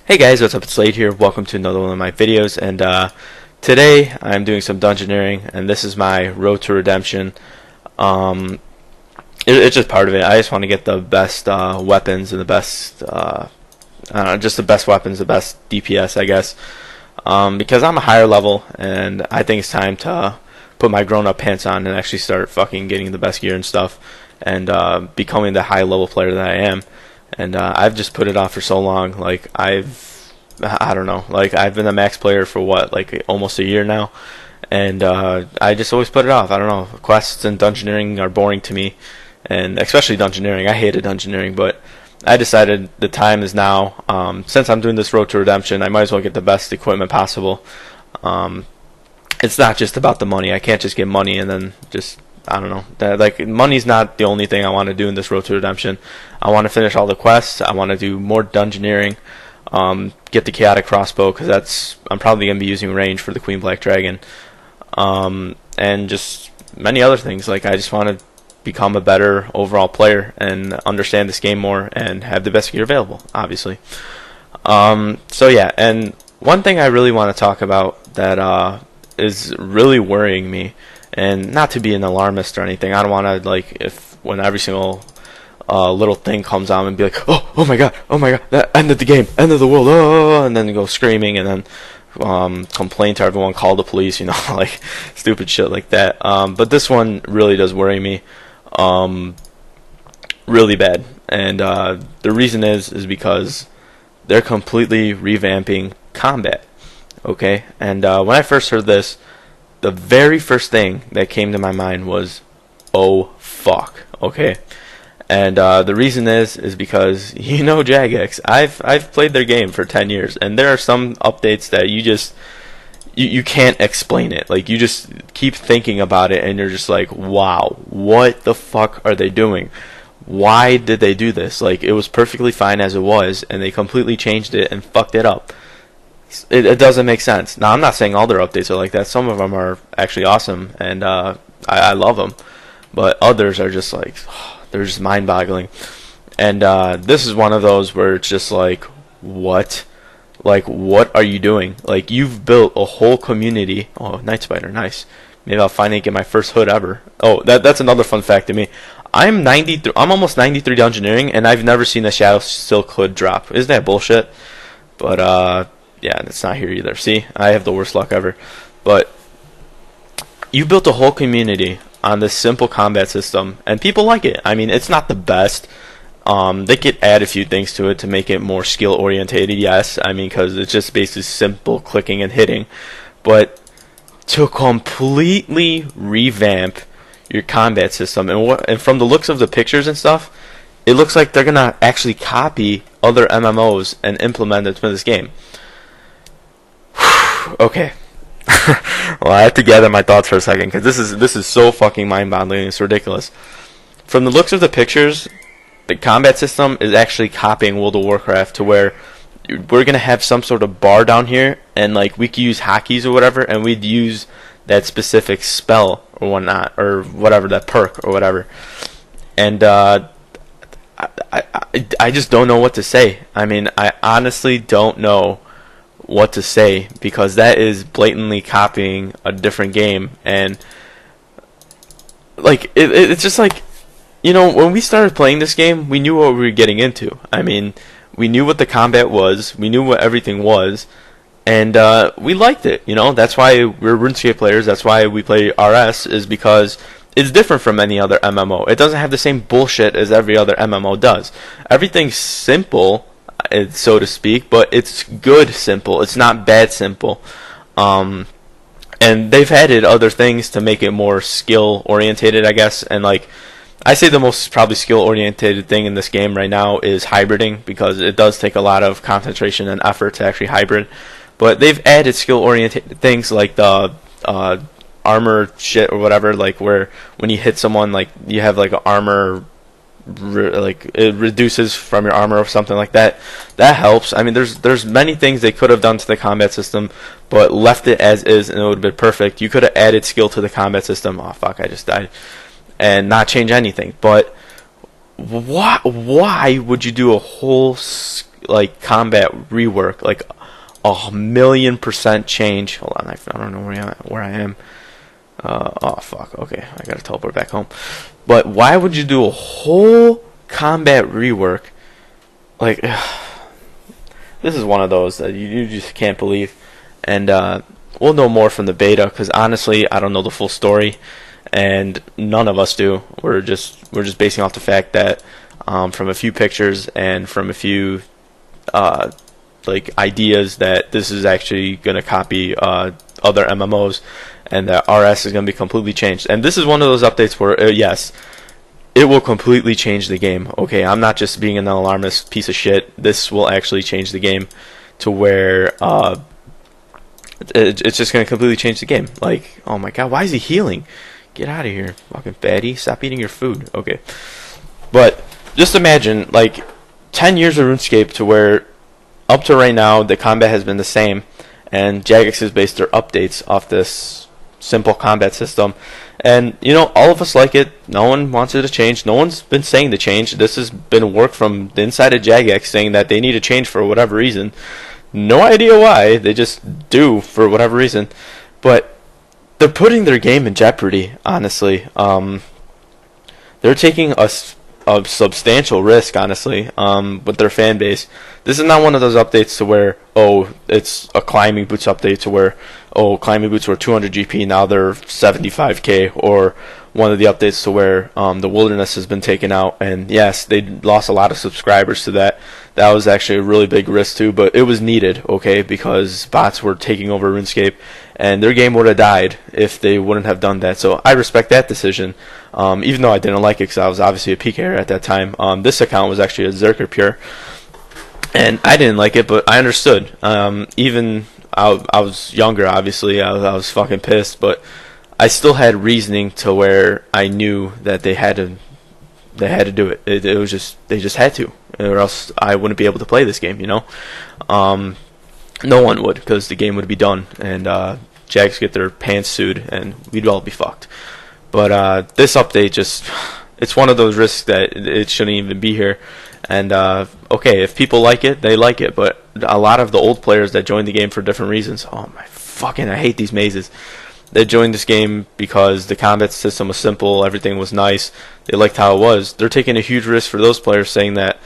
Hey guys, what's up? It's Slade here. Welcome to another one of my videos, and today I'm doing some dungeoneering, and this is my road to redemption. It's just part of it. I just want to get the best weapons and the best, just the best weapons, the best DPS, I guess, because I'm a higher level, and I think it's time to put my grown-up pants on and actually start fucking getting the best gear and stuff, and becoming the high-level player that I am. And I've just put it off for so long. Like I don't know. Like I've been a max player for what, like almost a year now, and I just always put it off. I don't know. Quests and dungeoneering are boring to me, and especially dungeoneering. I hated dungeoneering, but I decided the time is now. Since I'm doing this road to redemption, I might as well get the best equipment possible. It's not just about the money. I can't just get money and then just, I don't know. Like, money's not the only thing I want to do in this road to redemption. I want to finish all the quests. I want to do more dungeoneering. Get the chaotic crossbow, because I'm probably going to be using range for the Queen Black Dragon. And just many other things. Like, I just want to become a better overall player and understand this game more and have the best gear available, obviously. So yeah, and one thing I really want to talk about that is really worrying me, and not to be an alarmist or anything. I don't want to, like, if when every single little thing comes on and be like, oh my god, that ended the game, end of the world, oh, and then go screaming and then complain to everyone, call the police, you know, like stupid shit like that. But this one really does worry me, really bad, and the reason is because they're completely revamping combat. Okay, and when I first heard this, the very first thing that came to my mind was, oh fuck, okay? And the reason is because, you know, Jagex, I've played their game for 10 years, and there are some updates that you can't explain it. Like, you just keep thinking about it, and you're just like, wow, what the fuck are they doing? Why did they do this? Like, it was perfectly fine as it was, and they completely changed it and fucked it up. It doesn't make sense. Now, I'm not saying all their updates are like that. Some of them are actually awesome, and I love them. But others are just like, they're just mind-boggling. And this is one of those where it's just like, what? Like, what are you doing? Like, you've built a whole community. Oh, Night Spider, nice. Maybe I'll finally get my first hood ever. Oh, that's another fun fact to me. I'm almost 93 dungeoneering, and I've never seen a Shadow Silk hood drop. Isn't that bullshit? But yeah, it's not here either. See, I have the worst luck ever. But you built a whole community on this simple combat system, and people like it. I mean, it's not the best. They could add a few things to it to make it more skill orientated, yes. I mean, because it's just basically simple clicking and hitting. But to completely revamp your combat system, and from the looks of the pictures and stuff, it looks like they're gonna actually copy other MMOs and implement it to this game. Okay. Well, I have to gather my thoughts for a second, because this is so fucking mind-boggling. It's ridiculous. From the looks of the pictures, the combat system is actually copying World of Warcraft, to where we're gonna have some sort of bar down here, and like we could use hotkeys or whatever, and we'd use that specific spell or whatnot, or whatever, that perk or whatever. And I just don't know what to say. I mean, I honestly don't know what to say, because that is blatantly copying a different game. And like it's just like, you know, when we started playing this game, we knew what we were getting into. I mean, we knew what the combat was, we knew what everything was, and we liked it. You know, that's why we're RuneScape players. That's why we play RS, is because it's different from any other MMO. It doesn't have the same bullshit as every other MMO does. Everything's simple, so to speak, but it's good simple. It's not bad simple. And they've added other things to make it more skill orientated, I guess. And like, I say the most probably skill orientated thing in this game right now is hybriding, because it does take a lot of concentration and effort to actually hybrid. But they've added skill orientated things like the armor shit or whatever, like where when you hit someone, like you have like an armor, like it reduces from your armor or something like that. That helps. I mean, there's many things they could have done to the combat system, but left it as is, and it would have been perfect. You could have added skill to the combat system. Oh fuck, I just died. And not change anything. But why would you do a whole like combat rework, like 1,000,000% change. Hold on, I don't know where I am. Oh fuck. Okay, I gotta teleport back home. But why would you do a whole combat rework? Like, this is one of those that you just can't believe. And we'll know more from the beta, because honestly, I don't know the full story, and none of us do. We're just basing off the fact that from a few pictures and from a few like ideas that this is actually going to copy other MMOs, and that RS is going to be completely changed. And this is one of those updates where yes, it will completely change the game. Okay, I'm not just being an alarmist piece of shit. This will actually change the game to where it's just going to completely change the game. Like, oh my god, why is he healing? Get out of here, fucking fatty. Stop eating your food. Okay. But just imagine, like, 10 years of RuneScape to where up to right now the combat has been the same, and Jagex has based their updates off this simple combat system. And, you know, all of us like it. No one wants it to change. No one's been saying to change. This has been work from the inside of Jagex saying that they need to change for whatever reason. No idea why. They just do for whatever reason. But they're putting their game in jeopardy, honestly. They're taking a substantial risk, honestly, with their fan base. This is not one of those updates to where, oh, it's a climbing boots update to where, oh, climbing boots were 200 GP, now they're 75k, or one of the updates to where the wilderness has been taken out, and yes, they lost a lot of subscribers to that. That was actually a really big risk too, but it was needed, okay, because bots were taking over RuneScape, and their game would have died if they wouldn't have done that. So I respect that decision, even though I didn't like it because I was obviously a PKer at that time. This account was actually a Zerker Pure, and I didn't like it, but I understood. Even I was younger, obviously. I was fucking pissed, but I still had reasoning to where I knew that they had to do it. It was just, they just had to, or else I wouldn't be able to play this game, you know. No one would, because the game would be done, and Jags get their pants sued, and we'd all be fucked. But this update just, it's one of those risks that it shouldn't even be here. And okay, if people like it, they like it. But a lot of the old players that joined the game for different reasons, oh my fucking, I hate these mazes. They joined this game because the combat system was simple, everything was nice, they liked how it was. They're taking a huge risk for those players, saying that,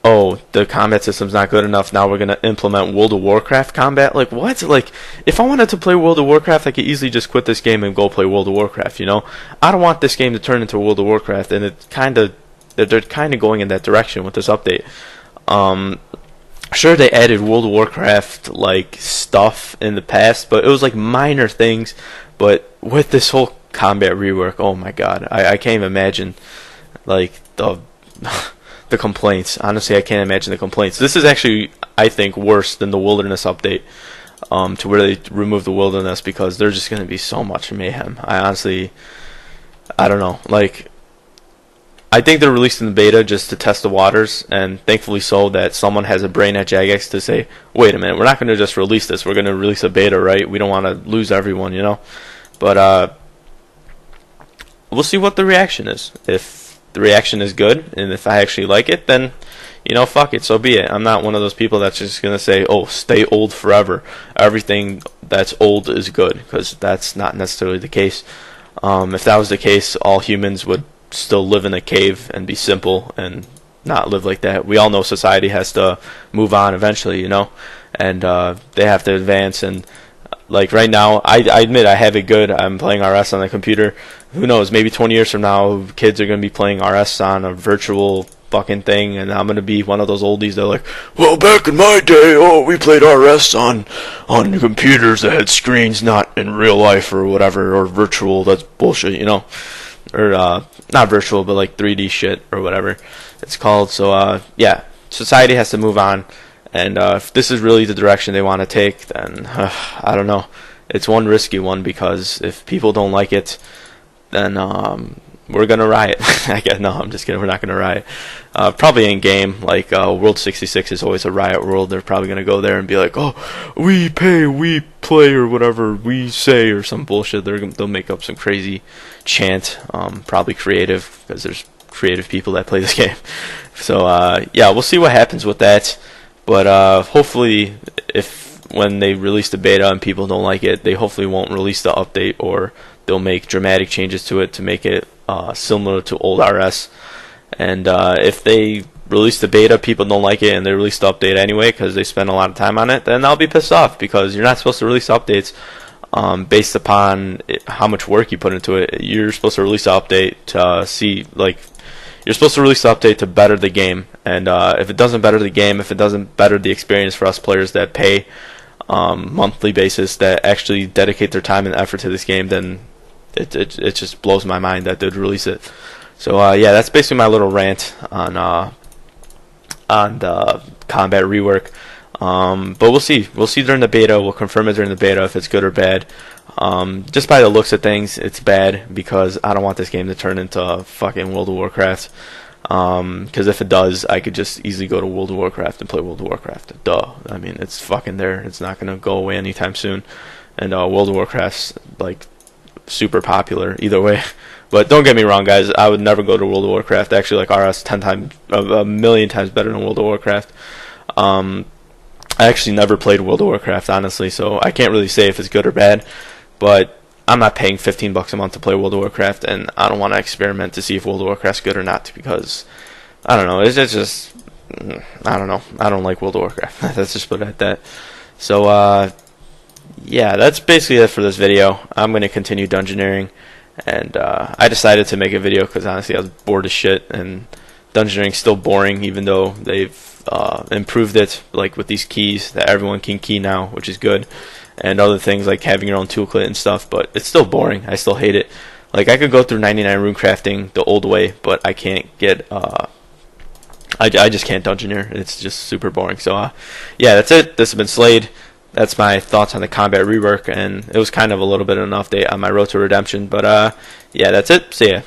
oh, the combat system's not good enough, now we're going to implement World of Warcraft combat. Like, what? Like, if I wanted to play World of Warcraft, I could easily just quit this game and go play World of Warcraft, you know? I don't want this game to turn into World of Warcraft, and they're kind of going in that direction with this update. Sure, they added World of Warcraft like stuff in the past, but it was like minor things. But with this whole combat rework, oh my god, I can't even imagine like the the complaints. Honestly, I can't imagine the complaints. This is actually, I think, worse than the wilderness update, to where they remove the wilderness, because there's just going to be so much mayhem. I don't know, like, I think they're releasing the beta just to test the waters, and thankfully so that someone has a brain at Jagex to say, wait a minute, we're not going to just release this, we're going to release a beta, right? We don't want to lose everyone, you know? But we'll see what the reaction is. If the reaction is good, and if I actually like it, then, you know, fuck it, so be it. I'm not one of those people that's just going to say, oh, stay old forever. Everything that's old is good, because that's not necessarily the case. If that was the case, all humans would still live in a cave and be simple and not live like that. We all know society has to move on eventually, you know, and they have to advance. And like right now, I admit I have it good. I'm playing RS on the computer. Who knows, maybe 20 years from now, kids are going to be playing RS on a virtual fucking thing, and I'm going to be one of those oldies that are like, well, back in my day, oh, we played RS on computers that had screens, not in real life or whatever, or virtual. That's bullshit, you know. Or not virtual, but like 3D shit or whatever it's called. So yeah, society has to move on, and if this is really the direction they want to take, then I don't know. It's one risky one, because if people don't like it, then we're gonna riot. I guess, no, I'm just kidding. We're not gonna riot. Probably in game, like World 66 is always a riot world. They're probably gonna go there and be like, oh, we pay, we play, or whatever we say, or some bullshit. They'll make up some crazy chant. Probably creative, because there's creative people that play this game. So yeah, we'll see what happens with that. But hopefully, if when they release the beta and people don't like it, they hopefully won't release the update, or they'll make dramatic changes to it to make it similar to old RS. And if they release the beta, people don't like it, and they release the update anyway because they spend a lot of time on it, then I'll be pissed off, because you're not supposed to release updates based upon how much work you put into it. You're supposed to release the update to see, like, you're supposed to release the update to better the game, and if it doesn't better the game, if it doesn't better the experience for us players that pay monthly basis, that actually dedicate their time and effort to this game, then it just blows my mind that they'd release it. So yeah, that's basically my little rant on the combat rework. But we'll see during the beta. We'll confirm it during the beta if it's good or bad. Just by the looks of things, it's bad, because I don't want this game to turn into fucking World of Warcraft. Because if it does, I could just easily go to World of Warcraft and play World of Warcraft. Duh. I mean, it's fucking there. It's not gonna go away anytime soon. And World of Warcraft's like super popular either way. But don't get me wrong, guys. I would never go to World of Warcraft. I actually like RS 10 times, a million times better than World of Warcraft. I actually never played World of Warcraft, honestly, so I can't really say if it's good or bad. But I'm not paying $15 a month to play World of Warcraft, and I don't want to experiment to see if World of Warcraft's good or not, because I don't know. It's just I don't know. I don't like World of Warcraft. Let's just put it at that. So yeah, that's basically it for this video. I'm going to continue Dungeoneering, and I decided to make a video because honestly I was bored as shit, and Dungeoneering's still boring, even though they've improved it, like with these keys that everyone can key now, which is good, and other things like having your own toolkit and stuff. But it's still boring. I still hate it. Like, I could go through 99 rune crafting the old way, but I can't get I just can't Dungeoneer. It's just super boring. So yeah, that's it. This has been Slayed. That's my thoughts on the combat rework, and it was kind of a little bit of an update on my road to redemption. But yeah, that's it. See ya.